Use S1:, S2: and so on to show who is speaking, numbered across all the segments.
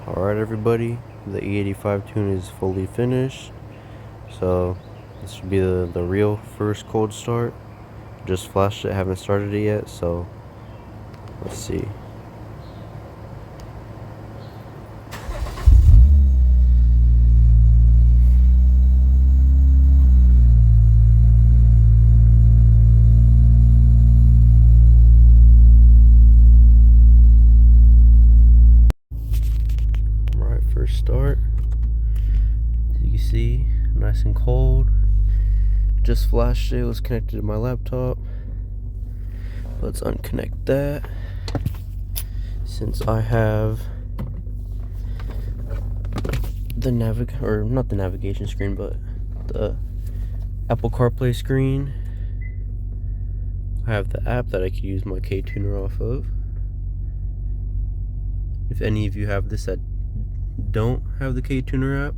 S1: Alright everybody, the E85 tune is fully finished, so this should be the real first cold start. Just flashed it, haven't started it yet, so let's see. First start, as you can see, nice and cold. Just flashed it, was connected to my laptop. Let's unconnect that, since I have the not the navigation screen, but the Apple CarPlay screen. I have the app that I could use my K-tuner off of. If any of you have this that don't have the K-tuner app,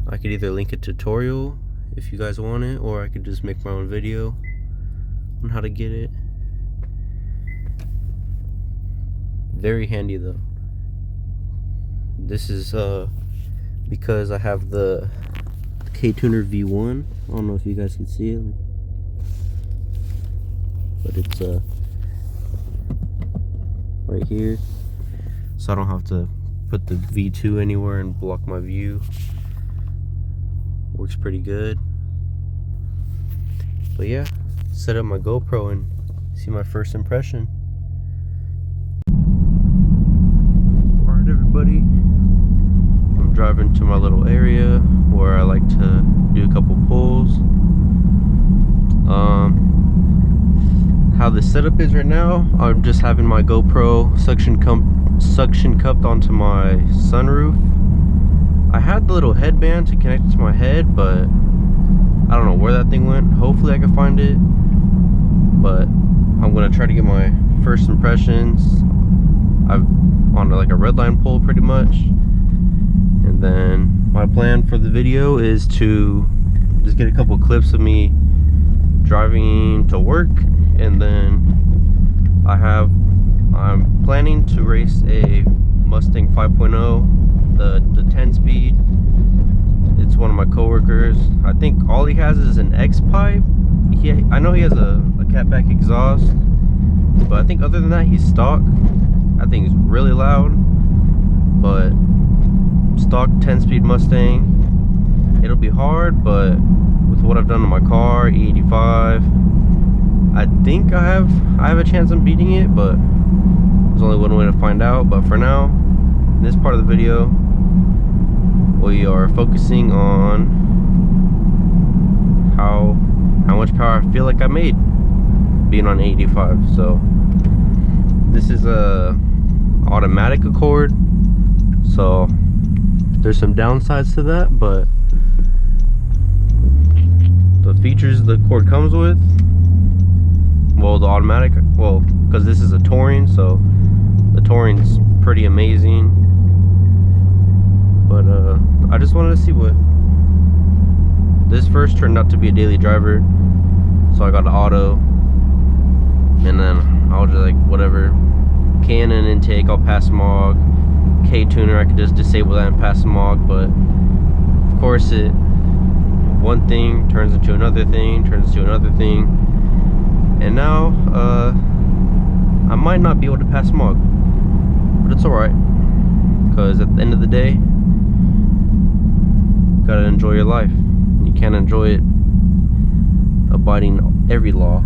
S1: I could either link a tutorial if you guys want it, or I could just make my own video on how to get it. Very handy though. This is because I have the K-tuner V1. I don't know if you guys can see it, but it's right here, so I don't have to put the V2 anywhere and block my view. Works pretty good. But yeah, set up my GoPro and see my first impression. Alright everybody, I'm driving to my little area where I like to do a couple pulls. How the setup is right now, I'm just having my GoPro suction cupped onto my sunroof. I had the little headband to connect it to my head, but I don't know where that thing went. Hopefully I can find it, but I'm gonna try to get my first impressions. I'm on like a red line pull pretty much, and then my plan for the video is to just get a couple clips of me driving to work, and then I'm planning to race a Mustang 5.0, the 10-speed. It's one of my coworkers. I think all he has is an X pipe. I know he has a catback exhaust, but I think other than that he's stock. I think it's really loud, but stock 10-speed Mustang. It'll be hard, but with what I've done to my car, E85, I think I have a chance of beating it, but there's only one way to find out. But for now, in this part of the video, we are focusing on how much power I feel like I made being on 85. So this is a automatic Accord, so there's some downsides to that, but the features the Accord comes with, well, the automatic, well, because this is a touring, so the touring's pretty amazing. But I just wanted to see what this first turned out to be. A daily driver, so I got an auto, and then I'll just like whatever, Canon intake, I'll pass smog. K-tuner, I could just disable that and pass smog. But of course, one thing turns into another thing, and now I might not be able to pass smog, but it's alright, because at the end of the day, you gotta enjoy your life. You can't enjoy it abiding every law.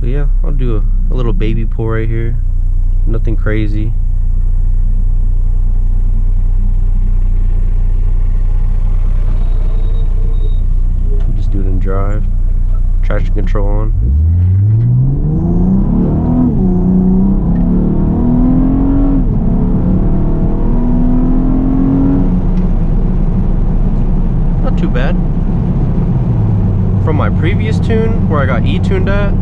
S1: But yeah, I'll do a little baby pull right here, nothing crazy. Just do it in drive, traction control on. Not too bad. From my previous tune, where I got E-tuned at,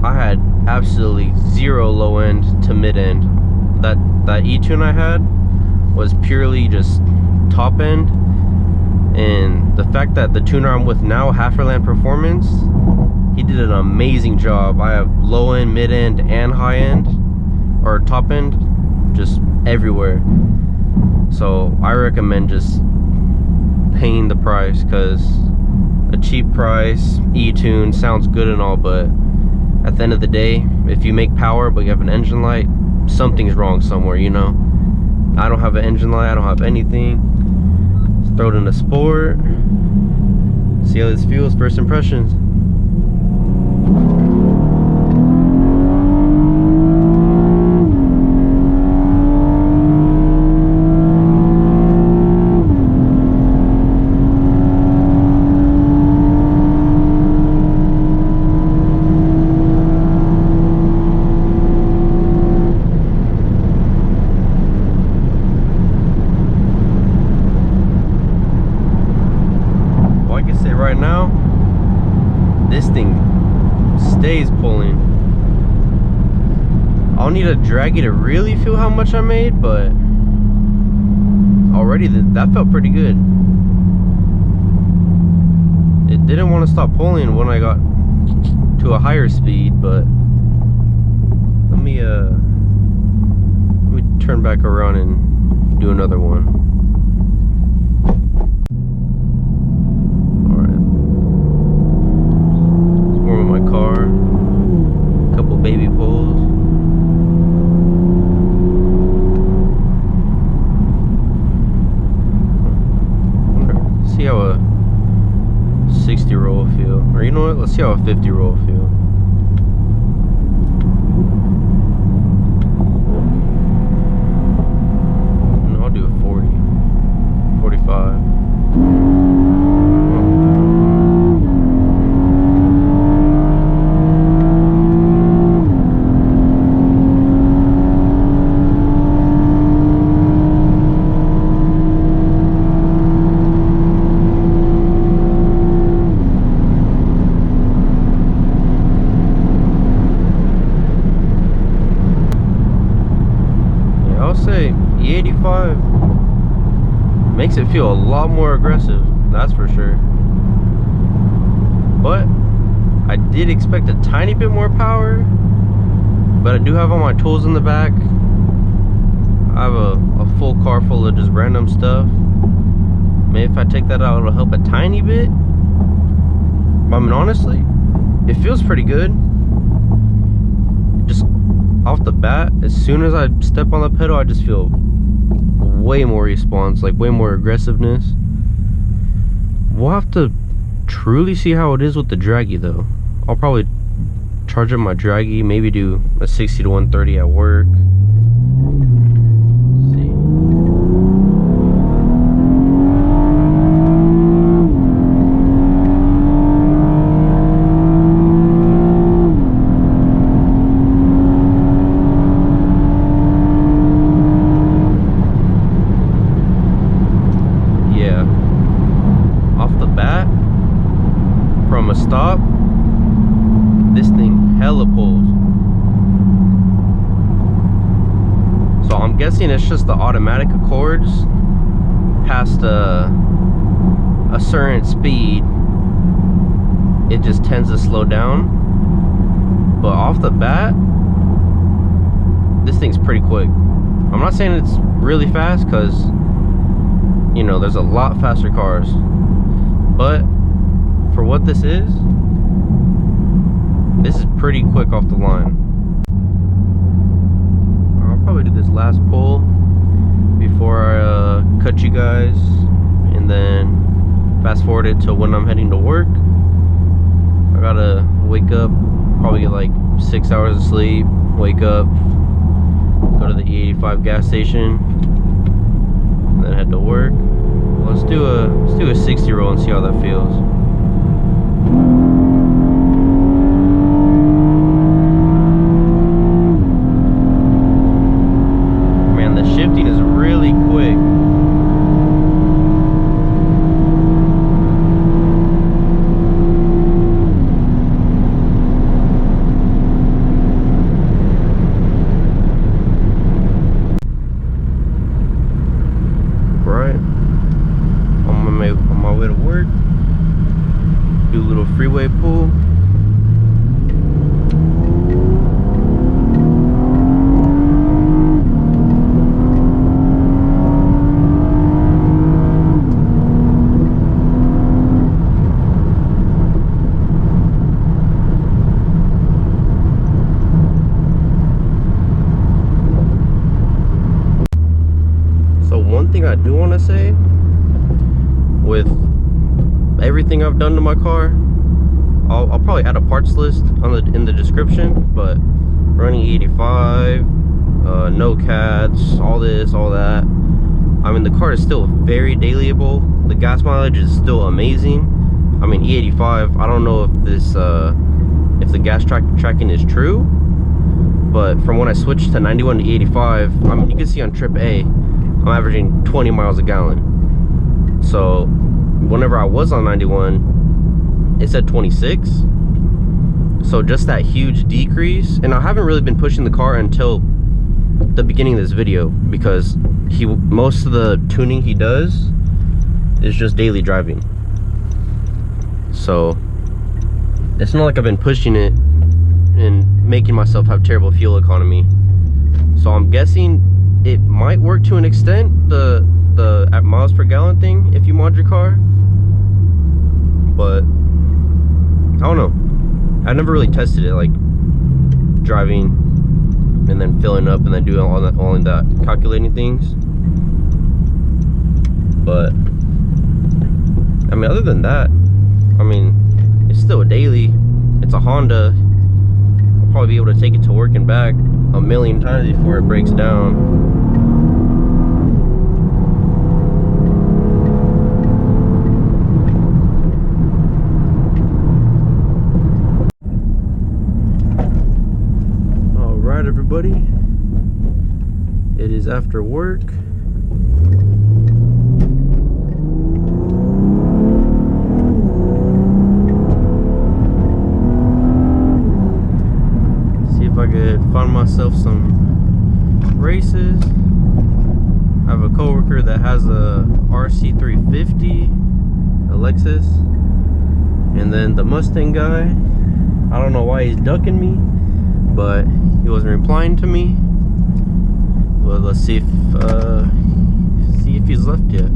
S1: I had absolutely zero low end to mid end. That E-tune I had was purely just top end. And the fact that the tuner I'm with now, Halferland Performance, He did an amazing job. I have low end, mid end, and high end, or top end, just everywhere. So I recommend just paying the price, because a cheap price E-tune sounds good and all, but at the end of the day, if you make power but you have an engine light, something's wrong somewhere, you know. I don't have an engine light, I don't have anything. Let's throw it into sport, see how this feels. First impressions. Right now, this thing stays pulling. I'll need a draggy to really feel how much I made, but already that felt pretty good. It didn't want to stop pulling when I got to a higher speed, but let me turn back around and do another one. Baby pulls. See how a 60 roll feel, or you know what? Let's see how a 50 roll feel. No, I'll do a 40, 45. Say E85 makes it feel a lot more aggressive, that's for sure. But I did expect a tiny bit more power, but I do have all my tools in the back. I have a full car full of just random stuff. Maybe if I take that out, it'll help a tiny bit. But I mean, honestly, it feels pretty good. Just off the bat, as soon as I step on the pedal, I just feel way more response, like way more aggressiveness. We'll have to truly see how it is with the draggy though. I'll probably charge up my draggy, maybe do a 60 to 130 at work. From a stop, this thing hella pulls. So I'm guessing it's just the automatic Accords. Past a certain speed, it just tends to slow down. But off the bat, this thing's pretty quick. I'm not saying it's really fast, because you know there's a lot faster cars, but for what this is pretty quick off the line. I'll probably do this last pull before I cut you guys, and then fast forward it to when I'm heading to work. I gotta wake up, probably get like 6 hours of sleep, wake up, go to the E85 gas station, and then head to work. Let's do a 60 roll and see how that feels. Man, the shifting is really quick. Right, on my way to work. thing I do want to say, with everything I've done to my car, I'll probably add a parts list in the description, but running E85, no cats, all this, all that. I mean, the car is still very dailyable. The gas mileage is still amazing. I mean, E85, I don't know if this, if the gas tracking is true, but from when I switched to 91 to E85, I mean, you can see on trip A, I'm averaging 20 miles a gallon. So whenever I was on 91, it said 26. So just that huge decrease. And I haven't really been pushing the car until the beginning of this video, because most of the tuning he does is just daily driving. So it's not like I've been pushing it and making myself have terrible fuel economy. So I'm guessing it might work to an extent, the at miles per gallon thing, if you mod your car. But I don't know, I've never really tested it, like driving and then filling up and then doing all that calculating things. But I mean, other than that, I mean, it's still a daily. It's a Honda. I'll probably be able to take it to work and back a million times before it breaks down. Alright, everybody. It is after work. If I could find myself some races. I have a coworker that has a RC350, a Lexus, and then the Mustang guy. I don't know why he's ducking me, but he wasn't replying to me. Well, let's see if he's left yet.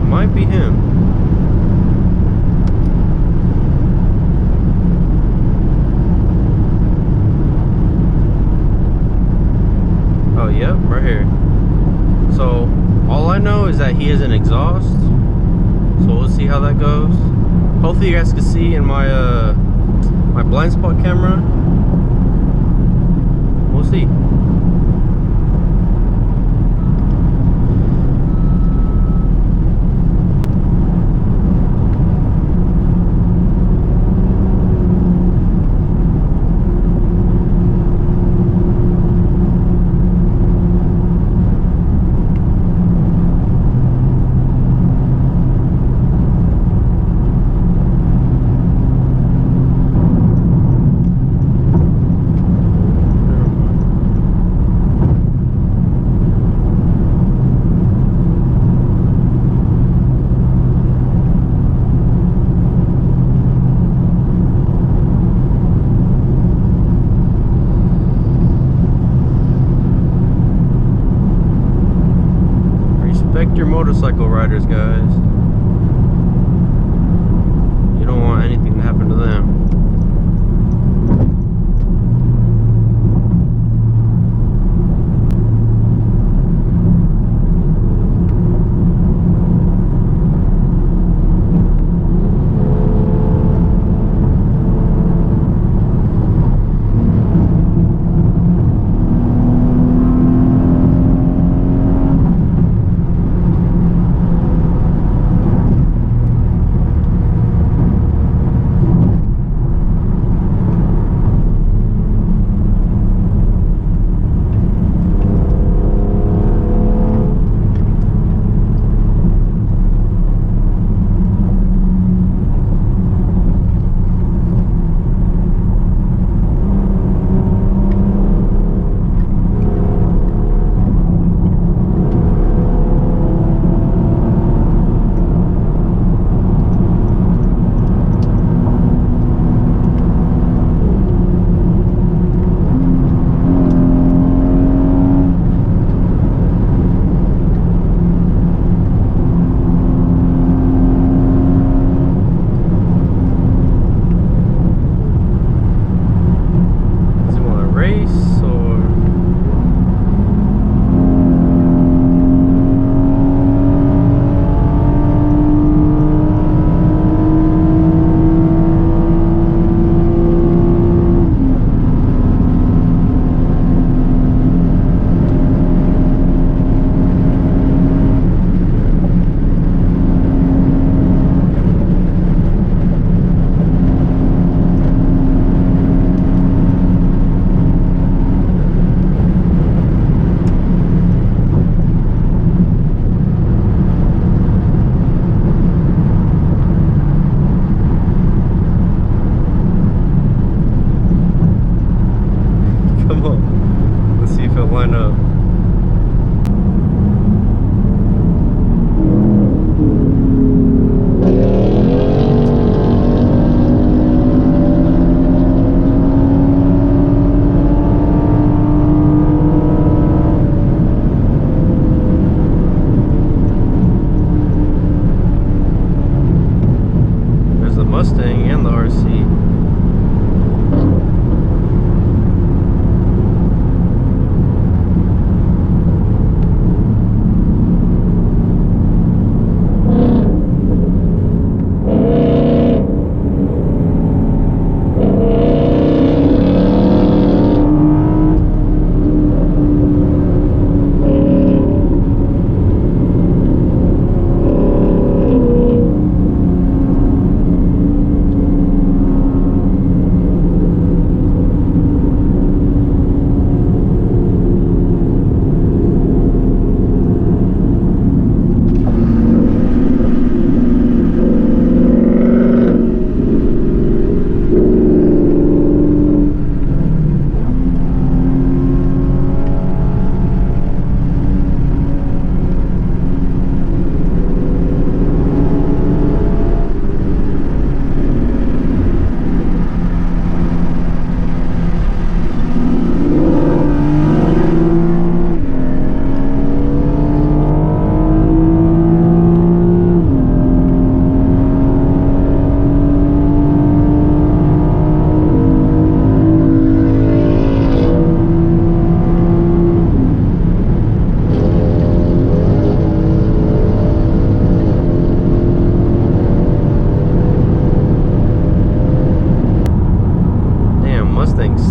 S1: Might be him. Oh, yep, right here. So all I know is that he is an exhaust, so we'll see how that goes. Hopefully you guys can see in my my blind spot camera. We'll see. Respect your motorcycle riders, guys. You don't want anything to happen to them. 5.0. Mustang and the RC.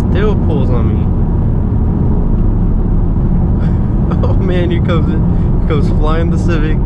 S1: Still pulls on me. Oh man, here comes flying the Civic.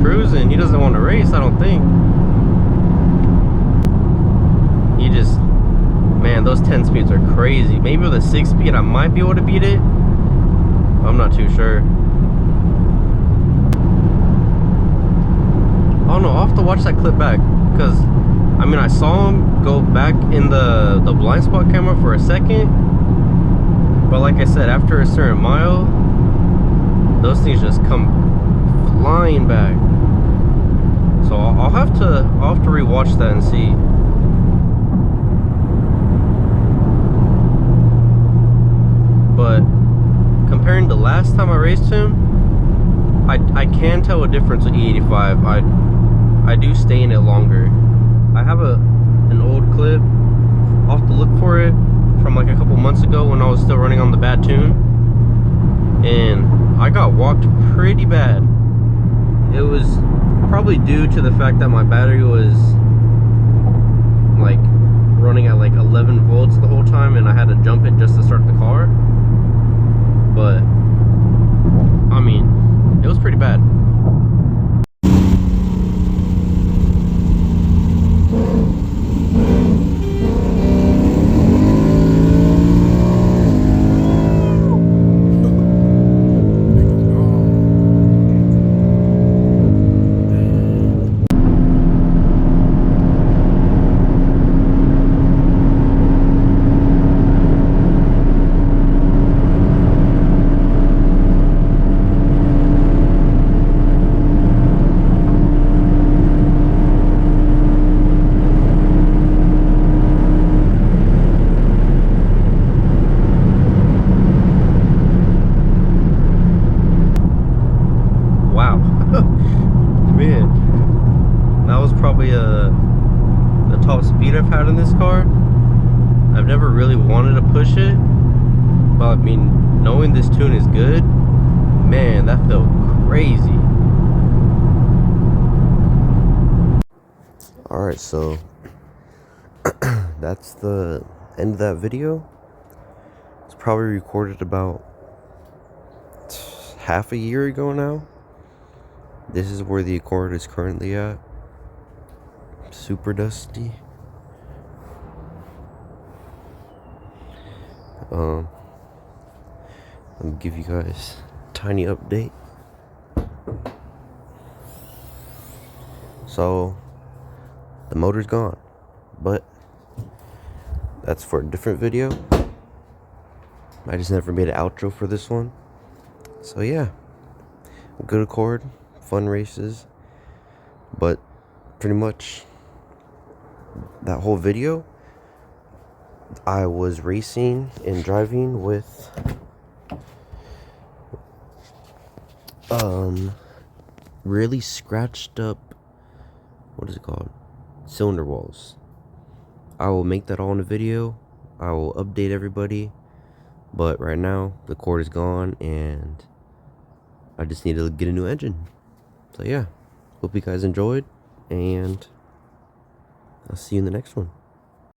S1: Cruising. He doesn't want to race, I don't think. He just, man, those 10 speeds are crazy. Maybe with a 6-speed I might be able to beat it. I'm not too sure. Oh no, I'll have to watch that clip back, because I mean I saw him go back in the blind spot camera for a second, but like I said, after a certain mile, those things just come flying back. So I'll have to rewatch that and see. But comparing the last time I raced him, I can tell a difference with E85. I do stay in it longer. I have an old clip. I'll have to look for it from like a couple months ago when I was still running on the bad tune, and I got walked pretty bad. It was probably due to the fact that my battery was like running at like 11 volts the whole time, and I had to jump it just to start the car. But I mean, it was pretty bad. Man, that was probably the the top speed I've had in this car. I've never really wanted to push it, but I mean, knowing this tune is good, man, that felt crazy. Alright, so that's the end of that video. It's probably recorded about half a year ago now. This is where the Accord is currently at. Super dusty. I'll give you guys a tiny update. So the motor's gone, but that's for a different video. I just never made an outro for this one. So yeah, good Accord, fun races, but pretty much that whole video I was racing and driving with really scratched up, what is it called, cylinder walls. I will make that all in a video. I will update everybody, but right now the cord is gone and I just need to get a new engine. So yeah, hope you guys enjoyed, and I'll see you in the next one.